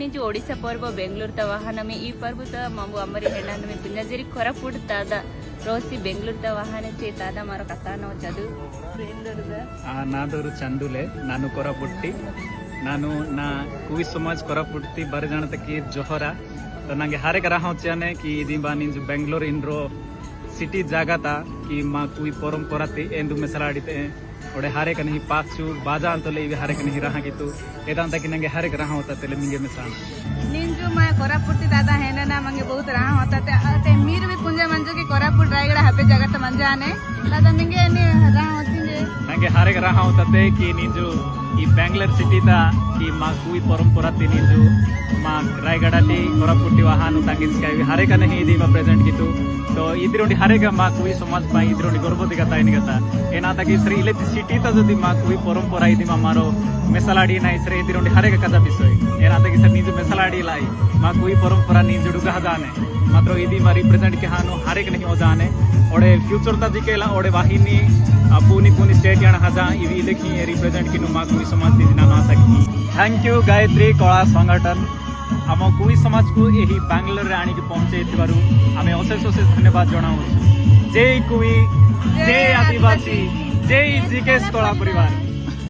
ನಿಜ ಒಡಿಶಾ पर्व बेंगलूर वाहन में ई पर्व मम्बू अमरी हेना में पिंजरी कोरापुट दादा रोसी बेंगलूर वाहन से दादा मारो कथा नो चदु नादूर चंदुले नानु कोरापुट्टी नानु ना कुई समाज कोरापुट्टी बरजान तकी जोहरा तो नंगे हारे करा होचने कि दिबानी जो बेंगलूर इंड्रो सिटी जागा था कि माँ कुई परंपरा ते एंदु में सलाड़ीते ओडे हारे का नहीं पाचू बाजा अंतले इवे हारे का नहीं रहा कि तू एदांता कि नंगे हारे रहा होता तेले मिंगे में सान निंजु मैं कोरापुट्टी दादा है ना मंगे बहुत रहा होता ते मीर भी पुंजा मंजो की कोरापुट रायगढ़ हबे जगह त मंजाने दादा मिंगे ने रहा होती जे नंगे हारे रहा होता ते कि निंजु ಈ ಬೆಂಗಳೂರು ಸಿಟಿ ದ ಈ ಮಾ ಕುಯಿ ಪರಂಪರಾ ತಿನಿಂದು ಮಾ ರಾಯಗಢಲ್ಲಿ ಕೊರಪುಟ್ಟಿ ವಾಹನ ತಂಗಿಸ್ಕಾಯಿ ಹರೇಕ नहीं दी मा प्रेजेंट कितु तो इधरोंडी हरेक मा कुई समाज पाई इधरोंडी गर्भवती कथा इन कथा एना तकी श्री इले सिटी त जदी मा कुई परंपरा इदी मा मारो मेसलाडी नाही श्री इधरोंडी हरेक कथा बिसय एना तकी सर निजु मेसलाडी लाई मा कुई परंपरा निजु दुगा जाने मात्र इदी मा रिप्रेजेंट के हानो हरेक नहीं हो जाने ओडे फ्यूचर ता दिकेला ओडे वाहिनी पुनी पुनी स्टेट याना हजा इवी लेखी रिप्रेजेंट किनु मा कुई समाज दी ना सकी थैंक यू गायत्री कला संगठन आम कुई समाज को यही बेंगलोर रे आनी पहुंचे आम अशेष अशेष धन्यवाद जनाऊ जय कुई जय आदिवासी जय जिकेश कला परिवार।